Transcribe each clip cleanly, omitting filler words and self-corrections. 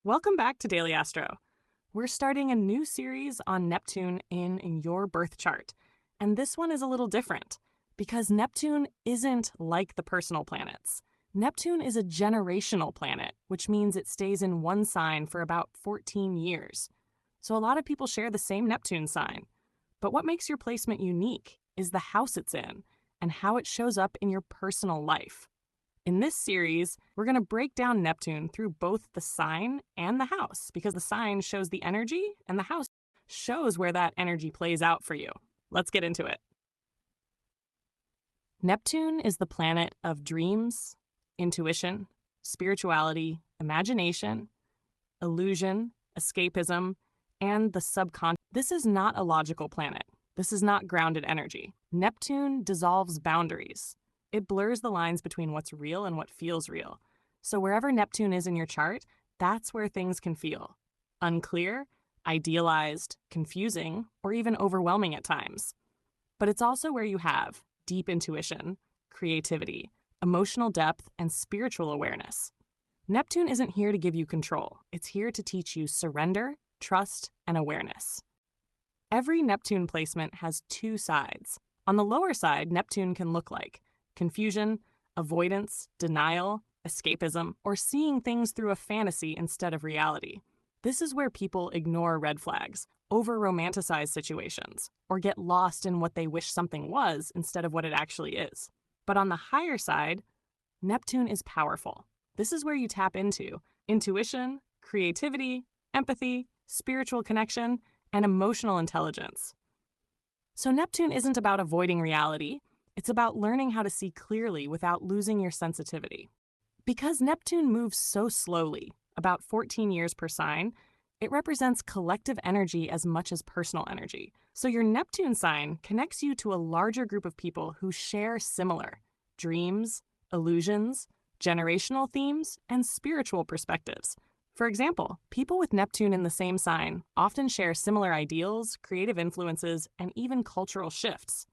Welcome back to Daily Astro. We're starting a new series on Neptune in your birth chart. And this one is a little different because Neptune isn't like the personal planets. Neptune is a generational planet, which means it stays in one sign for about 14 years. So a lot of people share the same Neptune sign. But what makes your placement unique is the house it's in and how it shows up in your personal life. In this series, we're going to break down Neptune through both the sign and the house, because the sign shows the energy and the house shows where that energy plays out for you. Let's get into it. Neptune is the planet of dreams, intuition, spirituality, imagination, illusion, escapism, and the subconscious. This is not a logical planet. This is not grounded energy. Neptune dissolves boundaries. It blurs the lines between what's real and what feels real. So wherever Neptune is in your chart, that's where things can feel unclear, idealized, confusing, or even overwhelming at times. But it's also where you have deep intuition, creativity, emotional depth, and spiritual awareness. Neptune isn't here to give you control. It's here to teach you surrender, trust, and awareness. Every Neptune placement has two sides. On the lower side, Neptune can look like confusion, avoidance, denial, escapism, or seeing things through a fantasy instead of reality. This is where people ignore red flags, over-romanticize situations, or get lost in what they wish something was instead of what it actually is. But on the higher side, Neptune is powerful. This is where you tap into intuition, creativity, empathy, spiritual connection, and emotional intelligence. So Neptune isn't about avoiding reality. It's about learning how to see clearly without losing your sensitivity. Because Neptune moves so slowly, about 14 years per sign, it represents collective energy as much as personal energy. So your Neptune sign connects you to a larger group of people who share similar dreams, illusions, generational themes, and spiritual perspectives. For example, people with Neptune in the same sign often share similar ideals, creative influences, and even cultural shifts.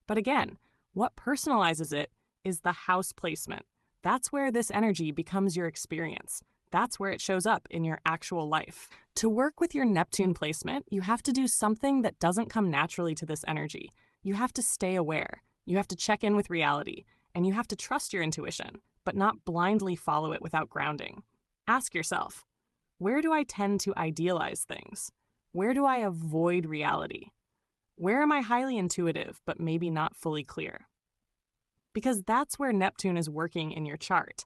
But again, what personalizes it is the house placement. That's where this energy becomes your experience. That's where it shows up in your actual life. To work with your Neptune placement, you have to do something that doesn't come naturally to this energy. You have to stay aware. You have to check in with reality. And you have to trust your intuition, but not blindly follow it without grounding. Ask yourself, where do I tend to idealize things? Where do I avoid reality? Where am I highly intuitive, but maybe not fully clear? Because that's where Neptune is working in your chart.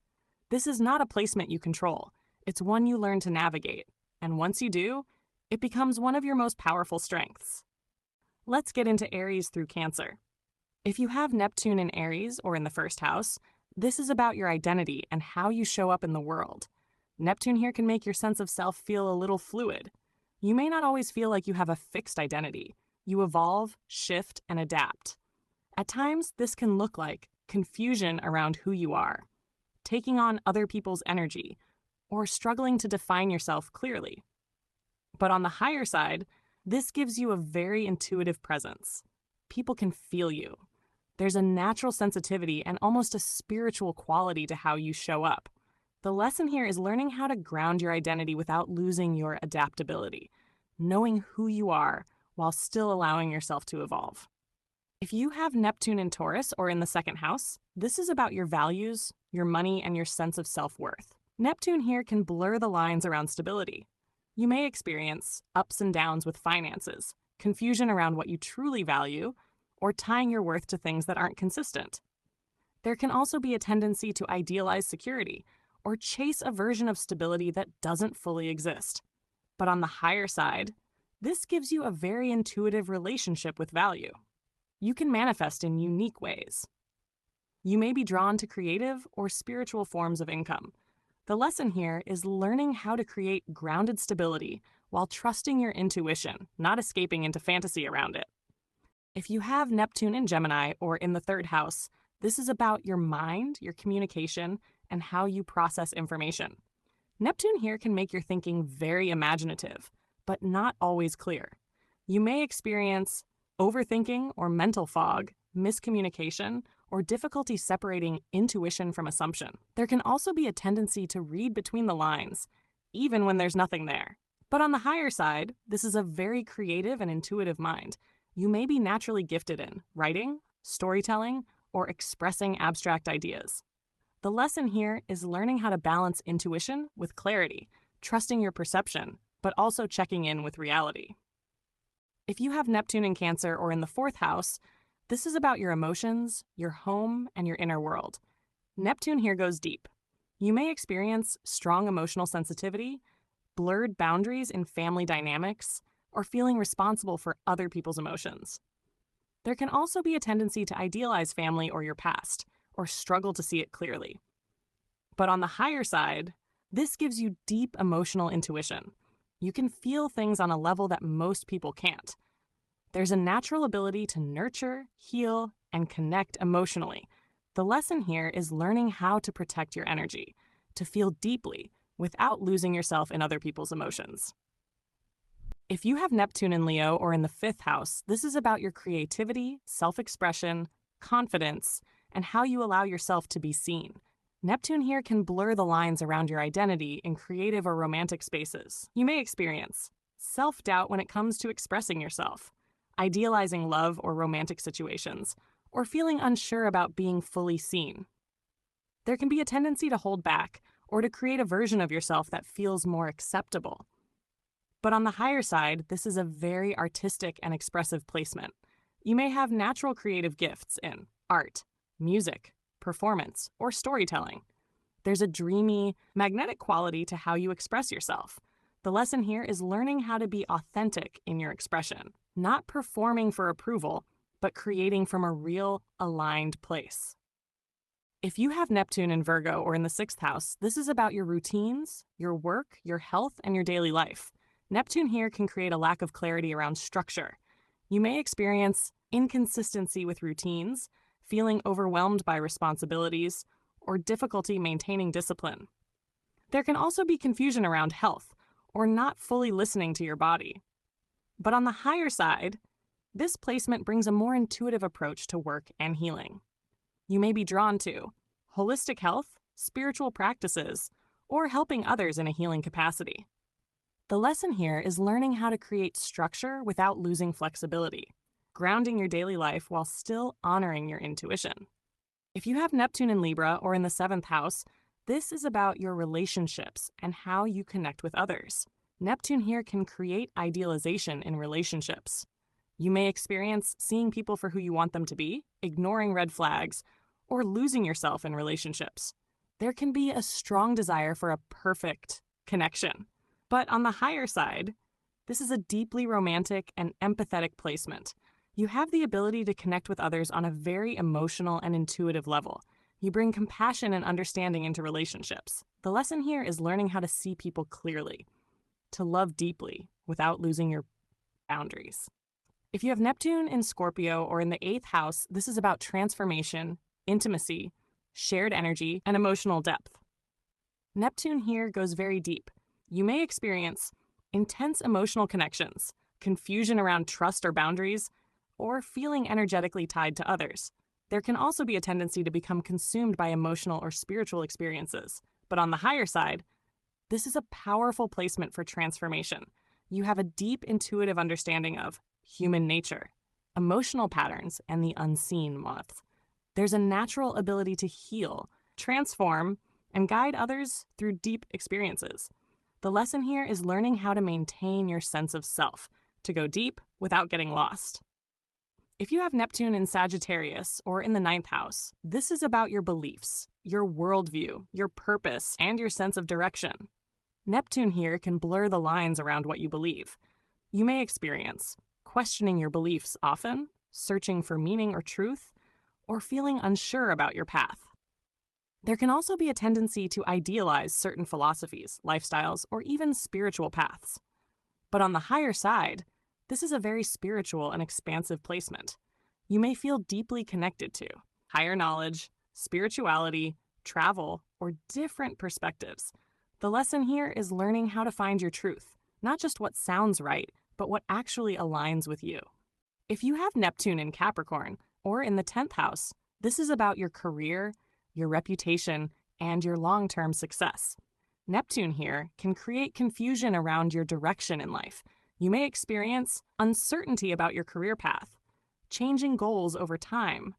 This is not a placement you control. It's one you learn to navigate. And once you do, it becomes one of your most powerful strengths. Let's get into Aries through Cancer. If you have Neptune in Aries or in the first house, this is about your identity and how you show up in the world. Neptune here can make your sense of self feel a little fluid. You may not always feel like you have a fixed identity. You evolve, shift, and adapt. At times, this can look like confusion around who you are, taking on other people's energy, or struggling to define yourself clearly. But on the higher side, this gives you a very intuitive presence. People can feel you. There's a natural sensitivity and almost a spiritual quality to how you show up. The lesson here is learning how to ground your identity without losing your adaptability, knowing who you are while still allowing yourself to evolve. If you have Neptune in Taurus or in the second house, this is about your values, your money, and your sense of self-worth. Neptune here can blur the lines around stability. You may experience ups and downs with finances, confusion around what you truly value, or tying your worth to things that aren't consistent. There can also be a tendency to idealize security or chase a version of stability that doesn't fully exist. But on the higher side, this gives you a very intuitive relationship with value. You can manifest in unique ways. You may be drawn to creative or spiritual forms of income. The lesson here is learning how to create grounded stability while trusting your intuition, not escaping into fantasy around it. If you have Neptune in Gemini or in the third house, this is about your mind, your communication, and how you process information. Neptune here can make your thinking very imaginative, but not always clear. You may experience overthinking or mental fog, miscommunication, or difficulty separating intuition from assumption. There can also be a tendency to read between the lines, even when there's nothing there. But on the higher side, this is a very creative and intuitive mind. You may be naturally gifted in writing, storytelling, or expressing abstract ideas. The lesson here is learning how to balance intuition with clarity, trusting your perception, but also checking in with reality. If you have Neptune in Cancer or in the 4th house, this is about your emotions, your home, and your inner world. Neptune here goes deep. You may experience strong emotional sensitivity, blurred boundaries in family dynamics, or feeling responsible for other people's emotions. There can also be a tendency to idealize family or your past, or struggle to see it clearly. But on the higher side, this gives you deep emotional intuition. You can feel things on a level that most people can't. There's a natural ability to nurture, heal, and connect emotionally. The lesson here is learning how to protect your energy, to feel deeply without losing yourself in other people's emotions. If you have Neptune in Leo or in the 5th house, this is about your creativity, self-expression, confidence, and how you allow yourself to be seen. Neptune here can blur the lines around your identity in creative or romantic spaces. You may experience self-doubt when it comes to expressing yourself, idealizing love or romantic situations, or feeling unsure about being fully seen. There can be a tendency to hold back or to create a version of yourself that feels more acceptable. But on the higher side, this is a very artistic and expressive placement. You may have natural creative gifts in art, music, performance, or storytelling. There's a dreamy, magnetic quality to how you express yourself. The lesson here is learning how to be authentic in your expression, not performing for approval, but creating from a real, aligned place. If you have Neptune in Virgo or in the 6th house, this is about your routines, your work, your health, and your daily life. Neptune here can create a lack of clarity around structure. You may experience inconsistency with routines, feeling overwhelmed by responsibilities, or difficulty maintaining discipline. There can also be confusion around health, or not fully listening to your body. But on the higher side, this placement brings a more intuitive approach to work and healing. You may be drawn to holistic health, spiritual practices, or helping others in a healing capacity. The lesson here is learning how to create structure without losing flexibility, grounding your daily life while still honoring your intuition. If you have Neptune in Libra or in the 7th house, this is about your relationships and how you connect with others. Neptune here can create idealization in relationships. You may experience seeing people for who you want them to be, ignoring red flags, or losing yourself in relationships. There can be a strong desire for a perfect connection. But on the higher side, this is a deeply romantic and empathetic placement. You have the ability to connect with others on a very emotional and intuitive level. You bring compassion and understanding into relationships. The lesson here is learning how to see people clearly, to love deeply without losing your boundaries. If you have Neptune in Scorpio or in the 8th house, this is about transformation, intimacy, shared energy, and emotional depth. Neptune here goes very deep. You may experience intense emotional connections, confusion around trust or boundaries, or feeling energetically tied to others. There can also be a tendency to become consumed by emotional or spiritual experiences. But on the higher side, this is a powerful placement for transformation. You have a deep intuitive understanding of human nature, emotional patterns, and the unseen month. There's a natural ability to heal, transform, and guide others through deep experiences. The lesson here is learning how to maintain your sense of self, to go deep without getting lost. If you have Neptune in Sagittarius or in the 9th house, this is about your beliefs, your worldview, your purpose, and your sense of direction. Neptune here can blur the lines around what you believe. You may experience questioning your beliefs often, searching for meaning or truth, or feeling unsure about your path. There can also be a tendency to idealize certain philosophies, lifestyles, or even spiritual paths. But on the higher side, this is a very spiritual and expansive placement. You may feel deeply connected to higher knowledge, spirituality, travel, or different perspectives. The lesson here is learning how to find your truth, not just what sounds right, but what actually aligns with you. If you have Neptune in Capricorn or in the 10th house, this is about your career, your reputation, and your long-term success. Neptune here can create confusion around your direction in life. You may experience uncertainty about your career path, changing goals over time,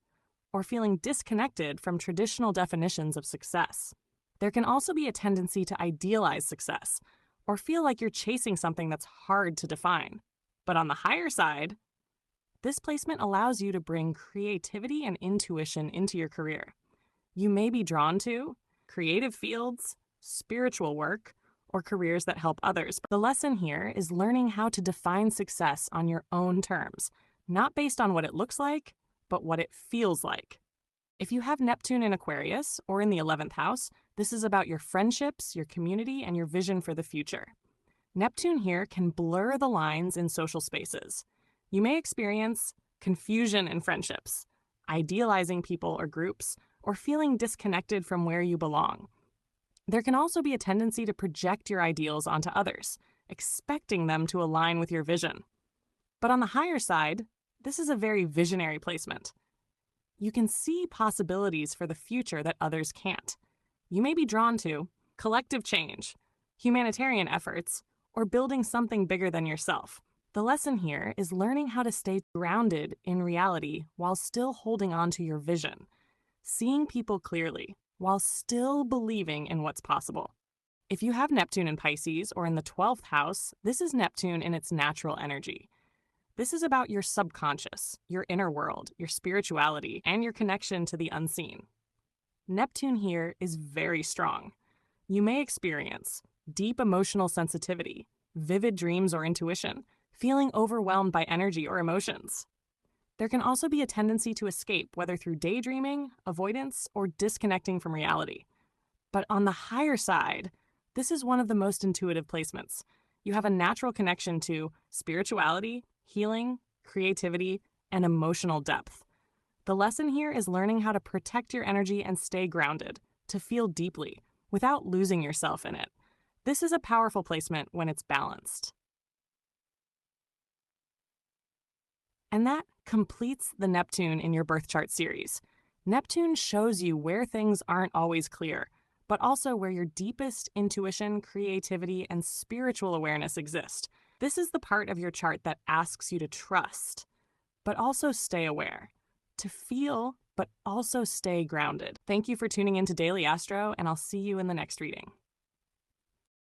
or feeling disconnected from traditional definitions of success. There can also be a tendency to idealize success or feel like you're chasing something that's hard to define. But on the higher side, this placement allows you to bring creativity and intuition into your career. You may be drawn to creative fields, spiritual work, or careers that help others. The lesson here is learning how to define success on your own terms, not based on what it looks like, but what it feels like. If you have Neptune in Aquarius or in the 11th house, this is about your friendships, your community, and your vision for the future. Neptune here can blur the lines in social spaces. You may experience confusion in friendships, idealizing people or groups, or feeling disconnected from where you belong. There can also be a tendency to project your ideals onto others, expecting them to align with your vision. But on the higher side, this is a very visionary placement. You can see possibilities for the future that others can't. You may be drawn to collective change, humanitarian efforts, or building something bigger than yourself. The lesson here is learning how to stay grounded in reality while still holding on to your vision, seeing people clearly while still believing in what's possible. If you have Neptune in Pisces or in the 12th house, this is Neptune in its natural energy. This is about your subconscious, your inner world, your spirituality, and your connection to the unseen. Neptune here is very strong. You may experience deep emotional sensitivity, vivid dreams or intuition, feeling overwhelmed by energy or emotions. There can also be a tendency to escape, whether through daydreaming, avoidance, or disconnecting from reality. But on the higher side, this is one of the most intuitive placements. You have a natural connection to spirituality, healing, creativity, and emotional depth. The lesson here is learning how to protect your energy and stay grounded, to feel deeply, without losing yourself in it. This is a powerful placement when it's balanced. And that completes the Neptune in your birth chart series. Neptune shows you where things aren't always clear, but also where your deepest intuition, creativity, and spiritual awareness exist. This is the part of your chart that asks you to trust, but also stay aware, to feel, but also stay grounded. Thank you for tuning in to Daily Astro, and I'll see you in the next reading.